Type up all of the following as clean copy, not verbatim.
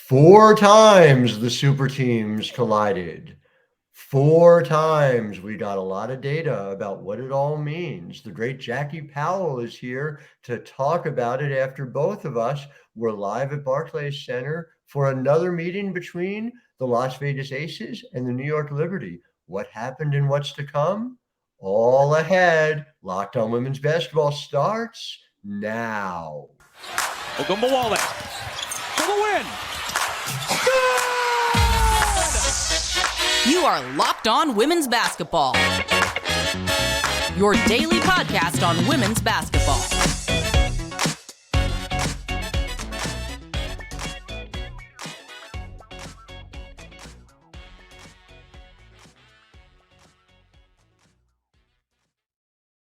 Four times the super teams collided. Four times. We got a lot of data about what it all means. The great Jackie Powell is here to talk about it after both of us were live at Barclays Center for another meeting between the Las Vegas Aces and the New York Liberty. What happened and what's to come? All ahead. Locked On Women's Basketball starts now. Ogunbowale for the win. You are Locked On Women's Basketball, your daily podcast on women's basketball.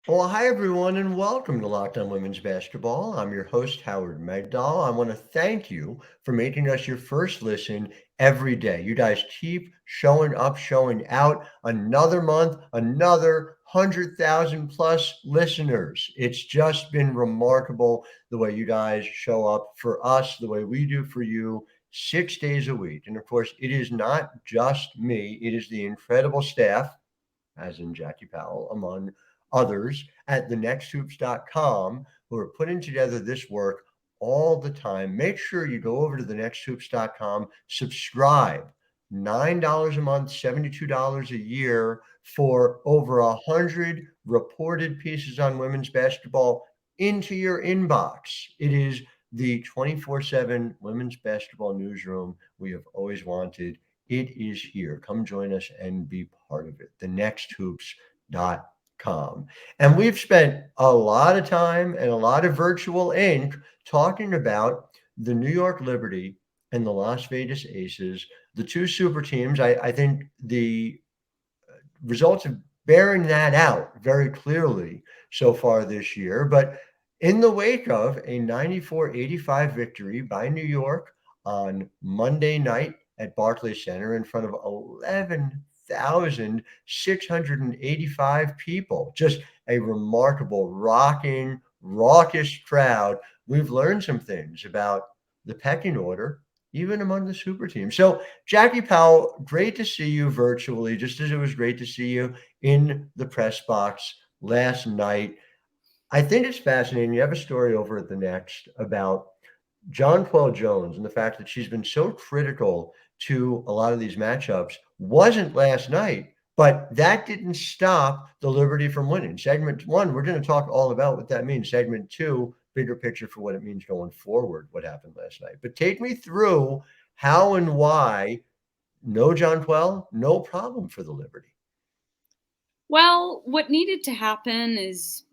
Well, hi, everyone, and welcome to Locked On Women's Basketball. I'm your host, Howard Megdal. I want to thank you for making us your first listen every day. You guys keep showing up, showing out. Another month, another 100,000 plus listeners. It's just been remarkable the way you guys show up for us, the way we do for you 6 days a week. And of course, it is not just me, it is the incredible staff, as in Jackie Powell, among others at thenexthoops.com who are putting together this work all the time. Make sure you go over to thenexthoops.com, subscribe. $9 a month, $72 a year for over 100 reported pieces on women's basketball into your inbox. It is the 24/7 women's basketball newsroom we have always wanted. It is here. Come join us and be part of it. Thenexthoops.com. And we've spent a lot of time and a lot of virtual ink talking about the New York Liberty and the Las Vegas Aces, the two super teams. I think the results are bearing that out very clearly so far this year. But in the wake of a 94-85 victory by New York on Monday night at Barclays Center in front of 11,685 people, just a remarkable, rocking, raucous crowd. We've learned some things about the pecking order, even among the super teams. So, Jackie Powell, great to see you virtually, just as it was great to see you in the press box last night. I think it's fascinating. You have a story over at the Next about Jonquel Jones and the fact that she's been so critical to a lot of these matchups. Wasn't last night, but that didn't stop the Liberty from winning. Segment one, we're going to talk all about what that means. Segment two, bigger picture for what it means going forward, what happened last night. But take me through how and why no Jonquel, no problem for the Liberty. Well, what needed to happen is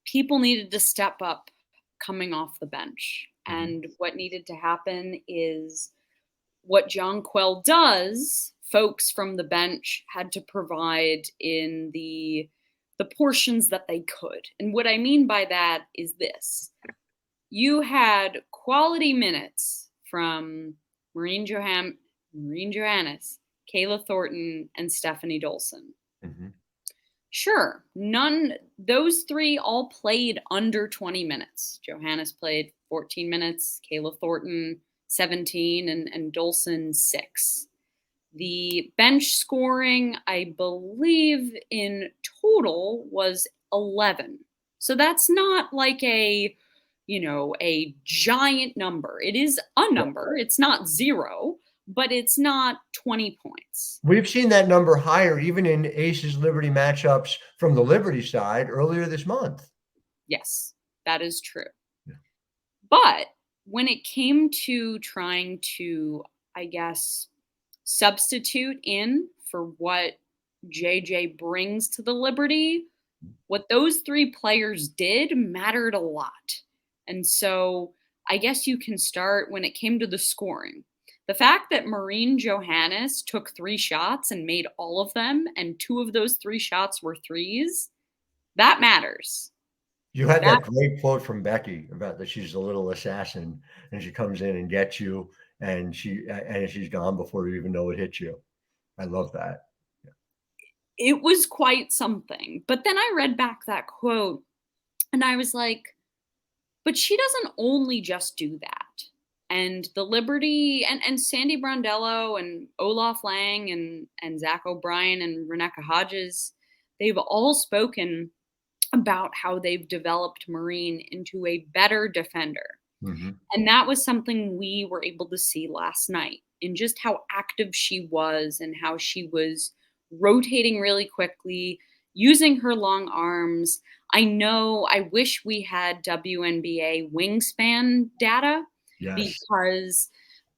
people needed to step up coming off the bench. And what needed to happen is what Jonquel does, folks from the bench had to provide in the portions that they could. And what I mean by that is this. You had quality minutes from Maureen Johannes, Kayla Thornton, and Stephanie Dolson. Mm-hmm. Sure, those three all played under 20 minutes. Johannes played 14 minutes, Kayla Thornton 17, and Dolson 6. The bench scoring, I believe, in total was 11. So that's not like a giant number. It is a number. It's not 0, but it's not 20 points. We've seen that number higher even in Aces Liberty matchups from the Liberty side earlier this month. Yes, that is true. Yeah. But when it came to trying to, I guess, substitute in for what JJ brings to the Liberty, what those three players did mattered a lot. And so I guess you can start when it came to the scoring. The fact that Maureen Johannes took 3 shots and made all of them, and 2 of those 3 shots were threes, that matters. You had that great quote from Becky about that she's a little assassin and she comes in and gets you and she's gone before you even know it hit you. I love that. Yeah. It was quite something. But then I read back that quote and I was like, but she doesn't only just do that. And the Liberty and Sandy Brondello and Olaf Lang and Zach O'Brien and Reneka Hodges, they've all spoken about how they've developed Marine into a better defender. Mm-hmm. And that was something we were able to see last night in just how active she was and how she was rotating really quickly, using her long arms. I wish we had WNBA wingspan data Yes. because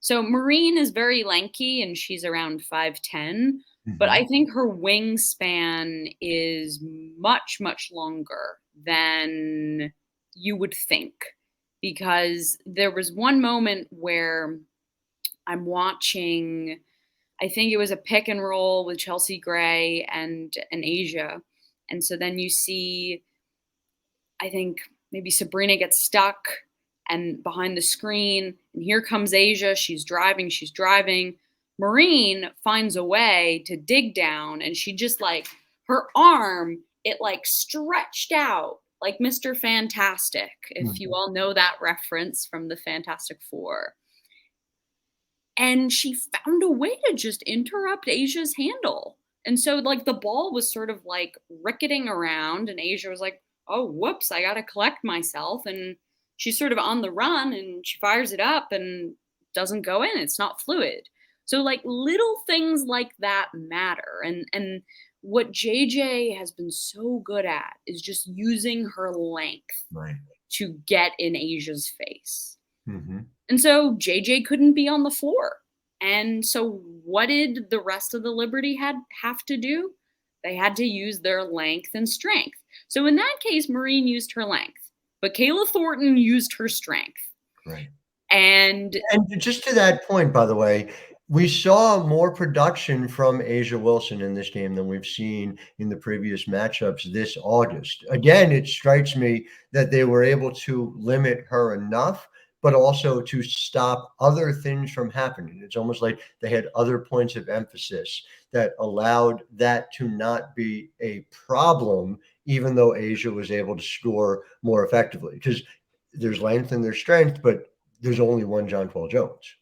so Marine is very lanky and she's around 5'10", but Mm-hmm. I think her wingspan is much, much longer than you would think. Because there was one moment where I'm watching, I think it was a pick and roll with Chelsea Gray and Asia. And so then you see, I think maybe Sabrina gets stuck and behind the screen, and here comes Asia. She's driving. Marine finds a way to dig down, and she just like her arm, it like stretched out like Mr. Fantastic, if you all know that reference from the Fantastic Four. And she found a way to just interrupt Asia's handle. And so like the ball was sort of like ricketing around, and Asia was like, oh, whoops, I got to collect myself. And she's sort of on the run and she fires it up and doesn't go in. It's not fluid. So like little things like that matter. And what JJ has been so good at is just using her length Right. to get in Asia's face. Mm-hmm. And so JJ couldn't be on the floor. And so what did the rest of the Liberty have to do? They had to use their length and strength. So in that case, Marine used her length, but Kayla Thornton used her strength. Right. And just to that point, by the way, we saw more production from Asia Wilson in this game than we've seen in the previous matchups this August. Again, it strikes me that they were able to limit her enough, but also to stop other things from happening. It's almost like they had other points of emphasis that allowed that to not be a problem, even though Asia was able to score more effectively. Because there's length and there's strength, but there's only one John Paul Jones.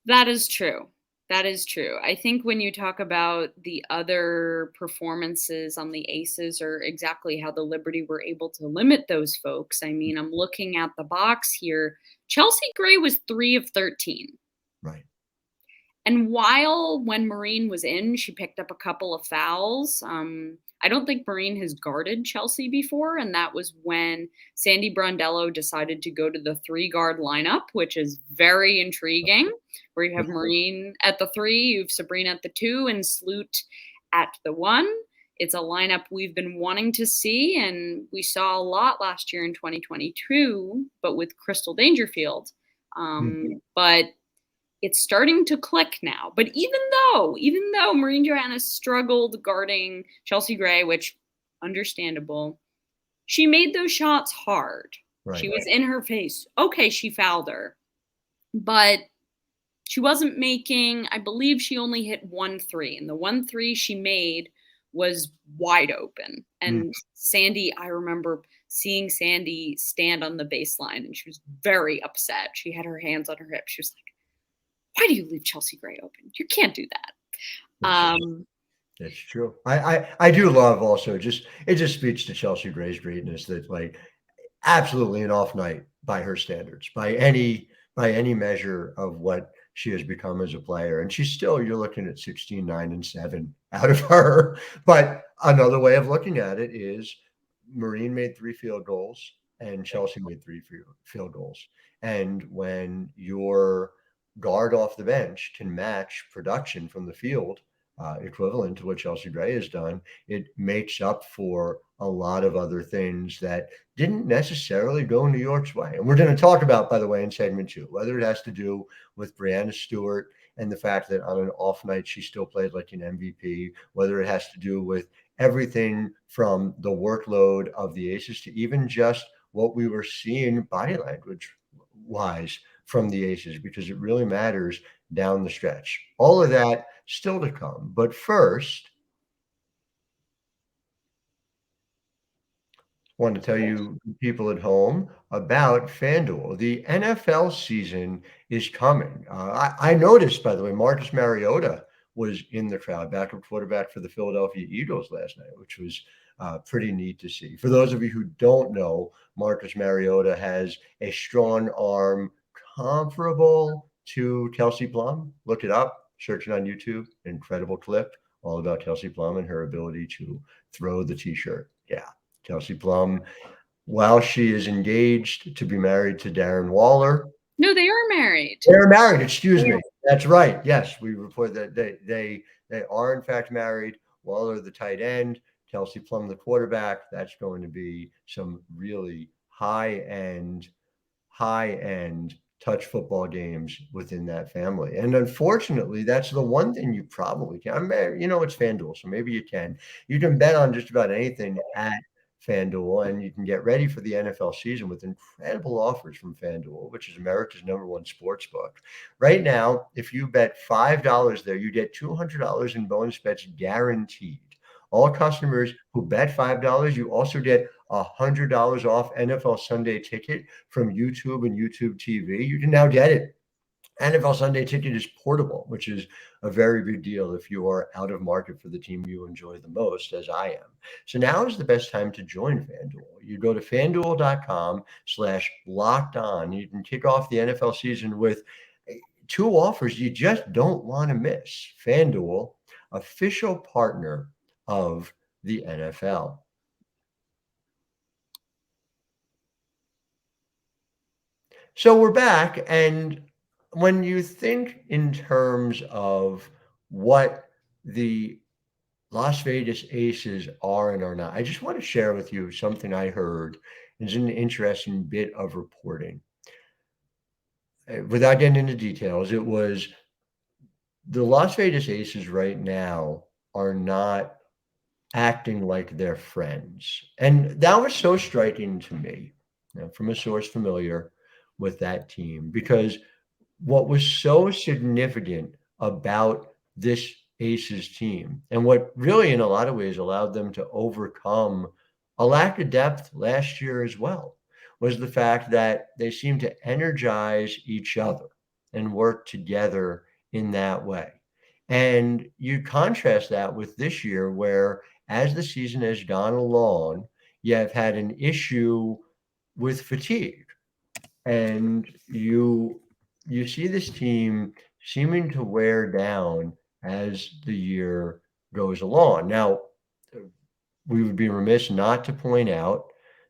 that is true. That is true. I think when you talk about the other performances on the Aces or exactly how the Liberty were able to limit those folks, I mean, I'm looking at the box here. Chelsea Gray was 3 of 13. Right. And while when Marine was in, she picked up a couple of fouls. I don't think Marine has guarded Chelsea before, and that was when Sandy Brondello decided to go to the 3-guard lineup, which is very intriguing, where you have Marine at the 3, you have Sabrina at the 2, and Stewart at the 1. It's a lineup we've been wanting to see, and we saw a lot last year in 2022, but with Crystal Dangerfield. But it's starting to click now. But even though Marine Johanna struggled guarding Chelsea Gray, which understandable, she made those shots hard. Right. She was in her face. Okay, she fouled her. But she wasn't making, I believe she only hit 1 3. And the 1 3 she made was wide open. And Sandy, I remember seeing Sandy stand on the baseline and she was very upset. She had her hands on her hips. She was like, why do you leave Chelsea Gray open? You can't do that. That's true. I do love also it just speaks to Chelsea Gray's greatness that like absolutely an off night by her standards, by any measure of what she has become as a player. And she's still, you're looking at 16, 9, and 7 out of her. But another way of looking at it is Marine made 3 field goals and Chelsea made 3 field goals. And when your guard off the bench can match production from the field, equivalent to what Chelsea Gray has done, it makes up for a lot of other things that didn't necessarily go New York's way. And we're going to talk about, by the way, in segment 2, whether it has to do with Breanna Stewart and the fact that on an off night she still played like an MVP, whether it has to do with everything from the workload of the Aces to even just what we were seeing body language wise from the Aces, because it really matters down the stretch. All of that still to come. But first, want to tell you people at home about FanDuel. The NFL season is coming. I noticed, by the way, Marcus Mariota was in the crowd, backup quarterback for the Philadelphia Eagles last night, which was pretty neat to see. For those of you who don't know, Marcus Mariota has a strong arm comparable to Kelsey Plum. Look it up, search it on YouTube. Incredible clip all about Kelsey Plum and her ability to throw the t-shirt. Yeah. Kelsey Plum, while she is engaged to be married to Darren Waller. No, they are married. They're married, excuse me. That's right. Yes, we report that they are in fact married. Waller, the tight end, Kelsey Plum, the quarterback. That's going to be some really high-end touch football games within that family. And unfortunately, that's the one thing you probably can. It's FanDuel, so maybe you can. You can bet on just about anything at FanDuel, and you can get ready for the NFL season with incredible offers from FanDuel, which is America's #1 sports book. Right now, if you bet $5 there, you get $200 in bonus bets guaranteed. All customers who bet $5, you also get $100 off NFL Sunday Ticket from YouTube and YouTube TV. You can now get it. NFL Sunday Ticket is portable, which is a very big deal if you are out of market for the team you enjoy the most, as I am. So now is the best time to join FanDuel. You go to FanDuel.com/locked-on. You can kick off the NFL season with 2 offers you just don't want to miss. FanDuel, official partner of the NFL. So we're back, and when you think in terms of what the Las Vegas Aces are and are not, I just want to share with you something I heard. It's an interesting bit of reporting. Without getting into details, it was the Las Vegas Aces right now are not acting like they're friends. And that was so striking to me, from a source familiar with that team, because what was so significant about this Aces team, and what really in a lot of ways allowed them to overcome a lack of depth last year as well, was the fact that they seemed to energize each other and work together in that way. And you contrast that with this year, where as the season has gone along, you have had an issue with fatigue. And you see this team seeming to wear down as the year goes along. Now, we would be remiss not to point out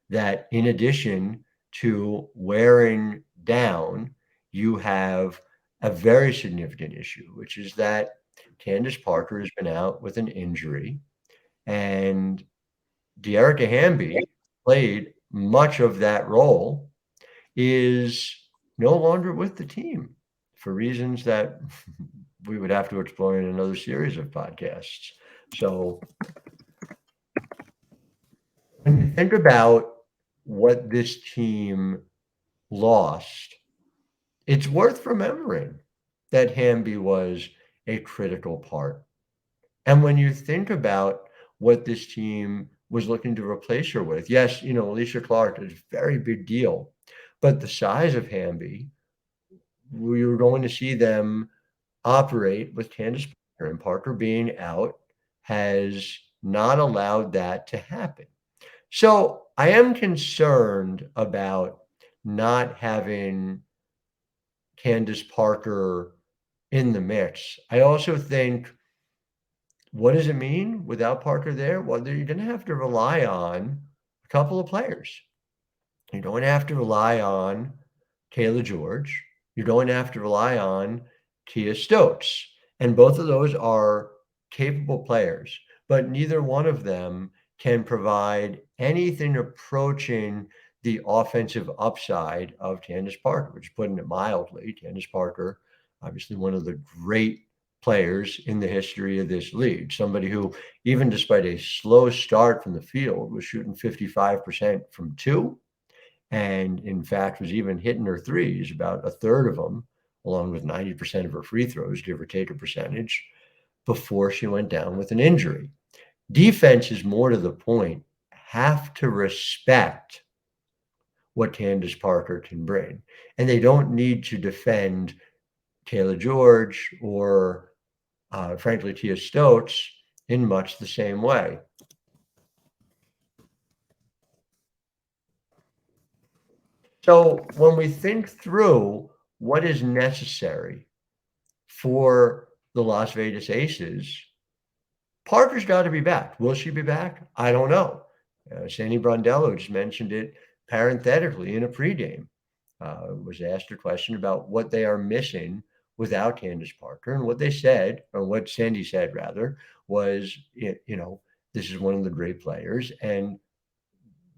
that in addition to wearing down, you have a very significant issue, which is that Candace Parker has been out with an injury, and Dearica Hamby played much of that role, is no longer with the team for reasons that we would have to explore in another series of podcasts. So when you think about what this team lost, it's worth remembering that Hamby was a critical part. And when you think about what this team was looking to replace her with, yes, Alicia Clark is a very big deal, but the size of Hamby, we were going to see them operate with Candace Parker, and Parker being out has not allowed that to happen. So I am concerned about not having Candace Parker in the mix. I also think, what does it mean without Parker there? Well, you're going to have to rely on a couple of players. You're going to have to rely on Kayla George. You're going to have to rely on Kia Stokes. And both of those are capable players, but neither one of them can provide anything approaching the offensive upside of Candace Parker, which, putting it mildly, Candace Parker, obviously one of the great players in the history of this league, somebody who, even despite a slow start from the field, was shooting 55% from 2, and in fact was even hitting her threes, about a third of them, along with 90% of her free throws, give or take a percentage, before she went down with an injury. Defense is more to the point, have to respect what Candace Parker can bring. And they don't need to defend Taylor George or, frankly, Tia Stotts in much the same way. So when we think through what is necessary for the Las Vegas Aces, Parker's got to be back. Will she be back? I don't know. Sandy Brondello just mentioned it parenthetically in a pregame. Was asked a question about what they are missing without Candace Parker, and what they said, or what Sandy said rather, was, this is one of the great players, and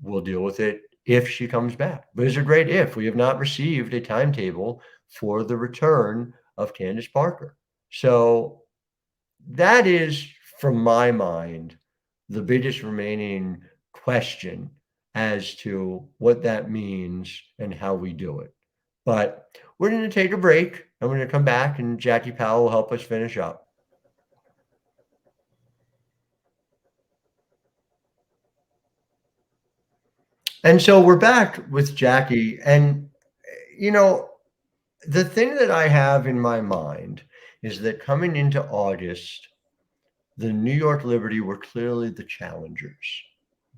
we'll deal with it if she comes back. But it's a great if. We have not received a timetable for the return of Candace Parker. So that is, from my mind, the biggest remaining question as to what that means and how we do it. But we're going to take a break. I'm going to come back, and Jackie Powell will help us finish up. And so we're back with Jackie. And, the thing that I have in my mind is that coming into August, the New York Liberty were clearly the challengers.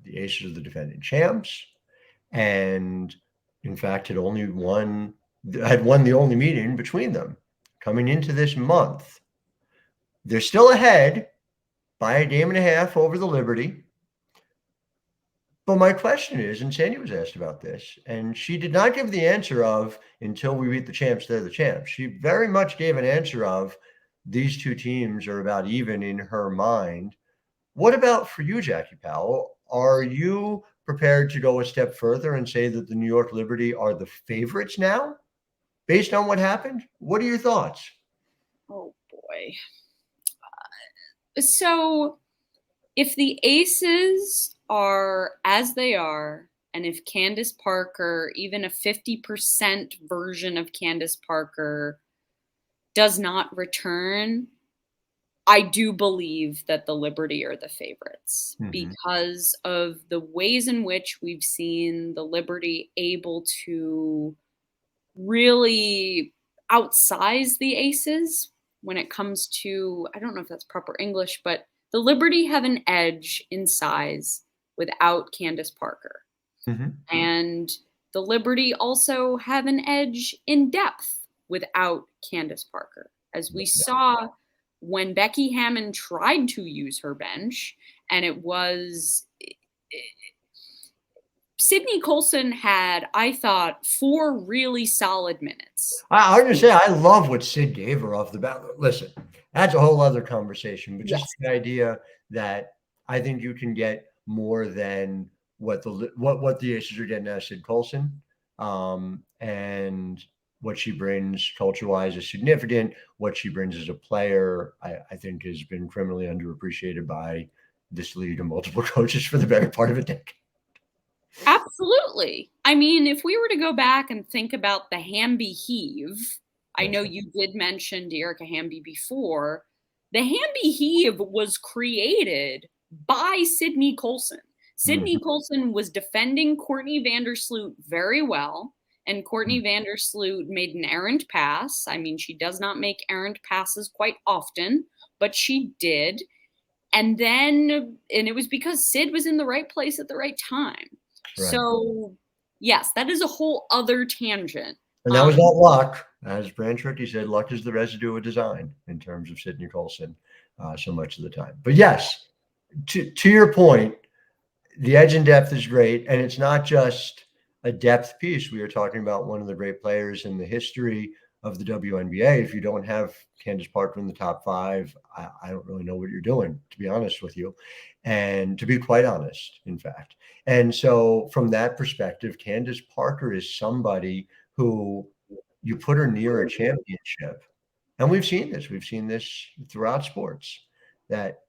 The Aces are the defending champs, and in fact had won the only meeting between them coming into this month. They're still ahead by a game and a half over the Liberty. But my question is, and Sandy was asked about this, and she did not give the answer of, until we beat the champs, they're the champs. She very much gave an answer of, these two teams are about even in her mind. What about for you, Jackie Powell? Are you prepared to go a step further and say that the New York Liberty are the favorites now, based on what happened? What are your thoughts? Oh, boy. So if the Aces are as they are, and if Candace Parker, even a 50% version of Candace Parker, does not return, I do believe that the Liberty are the favorites because of the ways in which we've seen the Liberty able to really outsize the Aces when it comes to, I don't know if that's proper English, but the Liberty have an edge in size without Candace Parker. And the Liberty also have an edge in depth without Candace Parker. As we saw when Becky Hammon tried to use her bench, and it was Sydney Colson had, I thought, 4 really solid minutes. I was going to say, I love what Sid gave her off the bat. Listen, that's a whole other conversation, but just the idea that I think you can get more than what the Aces are getting out of Sid Colson, and what she brings culture-wise is significant. What she brings as a player, I think, has been criminally underappreciated by this league and multiple coaches for the better part of a decade. Absolutely. I mean, if we were to go back and think about the Hamby Heave, I know you did mention Dearica Hamby before. The Hamby Heave was created by Sydney Colson. Sydney Colson was defending Courtney Vandersloot very well, and Courtney Vandersloot made an errant pass. I mean, she does not make errant passes quite often, but she did. And it was because Sid was in the right place at the right time. Right. So, yes, that is a whole other tangent. And that was not luck. As Branch-Rickey said, luck is the residue of design in terms of Sydney Colson so much of the time. But yes, to your point, the edge and depth is great. And it's not just a depth piece. We are talking about one of the great players in the history of the WNBA. If you don't have Candace Parker in the top 5, I don't really know what you're doing, to be honest with you. And to be quite honest, in fact. And so from that perspective, Candace Parker is somebody who you put her near a championship. And we've seen this throughout sports, that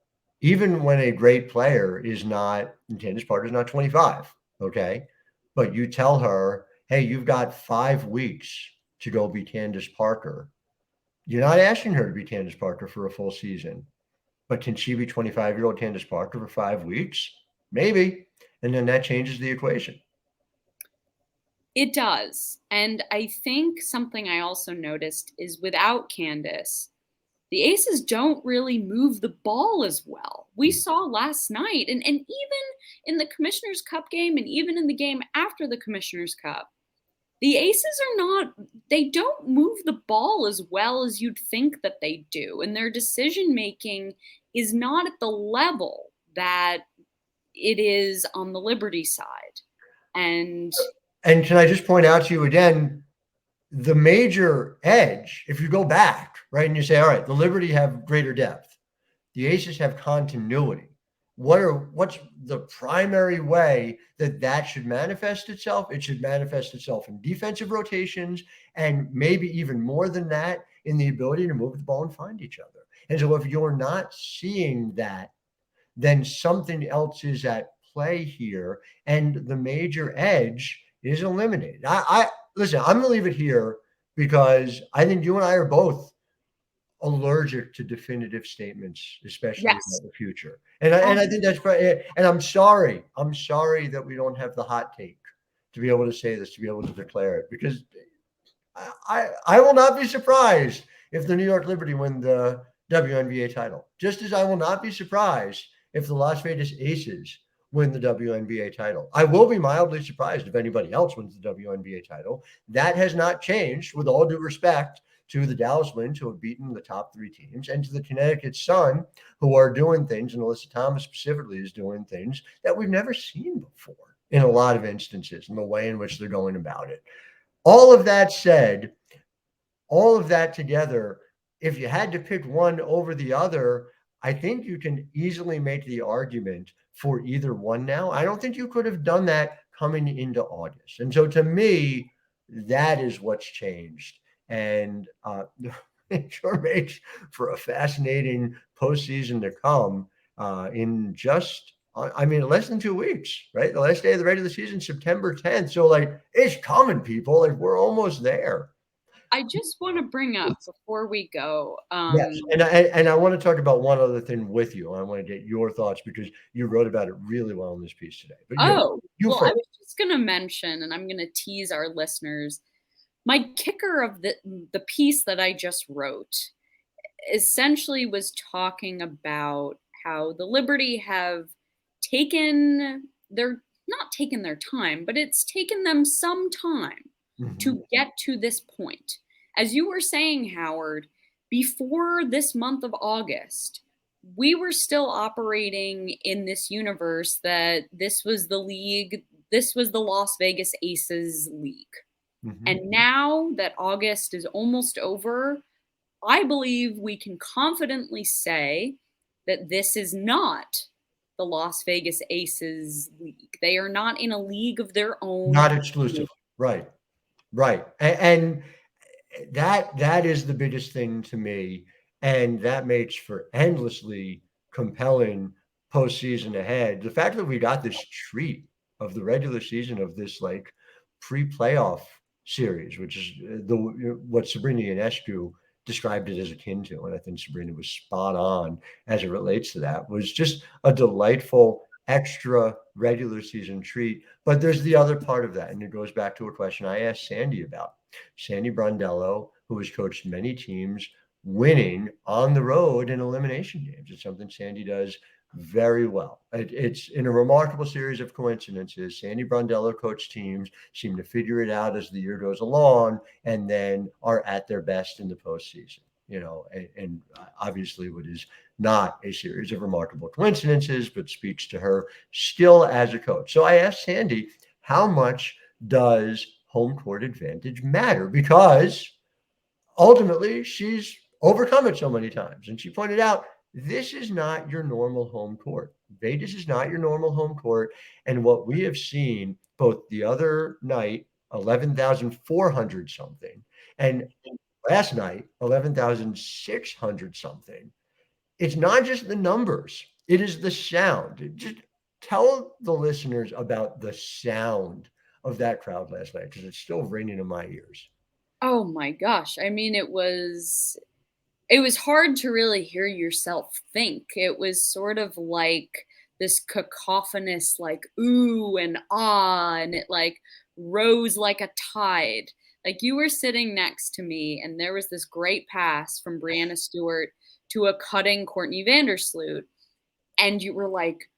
even when a great player is not, Candace Parker is not 25, okay? But you tell her, hey, you've got 5 weeks to go be Candace Parker. You're not asking her to be Candace Parker for a full season. But can she be 25-year-old Candace Parker for 5 weeks? Maybe. And then that changes the equation. It does. And I think something I also noticed is without Candace, the Aces don't really move the ball as well. We saw last night, and even in the Commissioner's Cup game, and even in the game after the Commissioner's Cup, the Aces they don't move the ball as well as you'd think that they do. And their decision making is not at the level that it is on the Liberty side. And can I just point out to you again, the major edge, if you go back, right, and you say, all right, the Liberty have greater depth, the Aces have continuity. What's the primary way that should manifest itself? It should manifest itself in defensive rotations, and maybe even more than that, in the ability to move the ball and find each other. And so if you're not seeing that, then something else is at play here, and the major edge is eliminated. I listen, I'm gonna leave it here because I think you and I are both allergic to definitive statements, especially yes, about the future. And I think that's right. And I'm sorry that we don't have the hot take to be able to say this, to be able to declare it, because I will not be surprised if the New York Liberty win the WNBA title, just as I will not be surprised if the Las Vegas Aces win the WNBA title. I will be mildly surprised if anybody else wins the WNBA title. That has not changed, with all due respect to the Dallas Winds, who have beaten the top three teams, and to the Connecticut Sun, who are doing things, and Alyssa Thomas specifically is doing things that we've never seen before in a lot of instances, in the way in which they're going about it. All of that said, all of that together, if you had to pick one over the other, I think you can easily make the argument for either one now. I don't think you could have done that coming into August. And so to me, that is what's changed. And it sure makes for a fascinating postseason to come in just, less than 2 weeks, right? The last day of the regular season, September 10th. So, like, it's coming, people. Like, we're almost there. I just want to bring up before we go. Yes, and I want to talk about one other thing with you. I want to get your thoughts because you wrote about it really well in this piece today. But you well, first. I was just going to mention, and I'm going to tease our listeners, my kicker of the piece that I just wrote essentially was talking about how the Liberty have not taken their time, but it's taken them some time to get to this point. As you were saying, Howard, before this month of August, we were still operating in this universe that this was the league, this was the Las Vegas Aces league. And now that August is almost over, I believe we can confidently say that this is not the Las Vegas Aces league. They are not in a league of their own. Not exclusive. Right. And that is the biggest thing to me. And that makes for endlessly compelling postseason ahead. The fact that we got this treat of the regular season of this like pre-playoff series, which is what Sabrina Ionescu described it as akin to, and I think Sabrina was spot on as it relates to that, was just a delightful extra regular season treat. But there's the other part of that, and it goes back to a question I asked Sandy about. Sandy Brondello, who has coached many teams, winning on the road in elimination games. It's something Sandy does very well. It's in a remarkable series of coincidences. Sandy Brondello coached teams, seem to figure it out as the year goes along, and then are at their best in the postseason. And obviously what is not a series of remarkable coincidences, but speaks to her skill as a coach. So I asked Sandy, how much does home court advantage matter? Because ultimately she's overcome it so many times. And she pointed out, this is not your normal home court. Vegas is not your normal home court. And what we have seen both the other night, 11,400 something, and last night, 11,600 something. It's not just the numbers. It is the sound. Just tell the listeners about the sound of that crowd last night, because it's still ringing in my ears. Oh my gosh. I mean, it was hard to really hear yourself think. It was sort of like this cacophonous like ooh and ah, and it like rose like a tide. Like you were sitting next to me and there was this great pass from Breanna Stewart to a cutting Courtney Vandersloot. And you were like,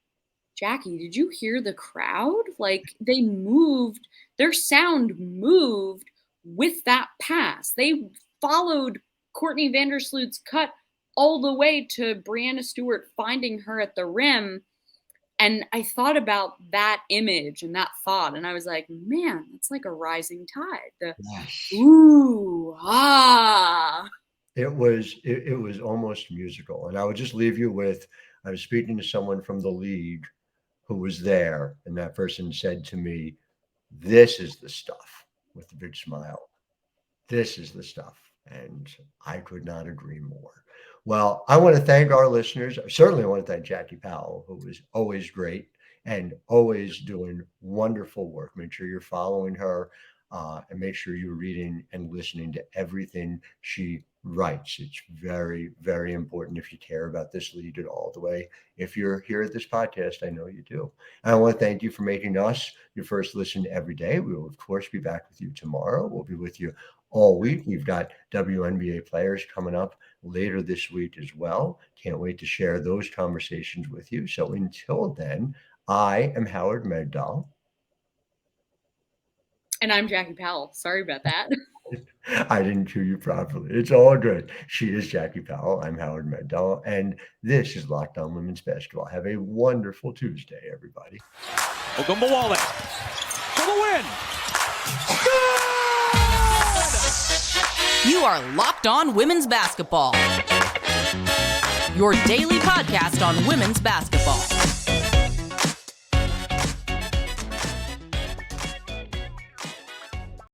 Jackie, did you hear the crowd? Like they moved, their sound moved with that pass. They followed Courtney Vandersloot's cut all the way to Breanna Stewart finding her at the rim. And I thought about that image and that thought, and I was like, man, it's like a rising tide. The ooh, ah. It was almost musical. And I would just leave you with, I was speaking to someone from the league who was there, and that person said to me, this is the stuff, with a big smile. This is the stuff. And I could not agree more. Well, I want to thank our listeners. I certainly want to thank Jackie Powell, who was always great and always doing wonderful work. Make sure you're following her and make sure you're reading and listening to everything she writes. It's very, very important if you care about this league at all. The way, if you're here at this podcast, I know you do. And I want to thank you for making us your first listen every day. We will, of course, be back with you tomorrow. We'll be with you all week. We've got WNBA players coming up later this week as well. Can't wait to share those conversations with you. So until then, I am Howard Megdal. And I'm Jackie Powell. Sorry about that. I didn't cue you properly. It's all good. She is Jackie Powell. I'm Howard Megdal. And this is Locked On Women's Basketball. Have a wonderful Tuesday, everybody. Ogunbowale for the win. You are Locked On Women's Basketball, your daily podcast on women's basketball.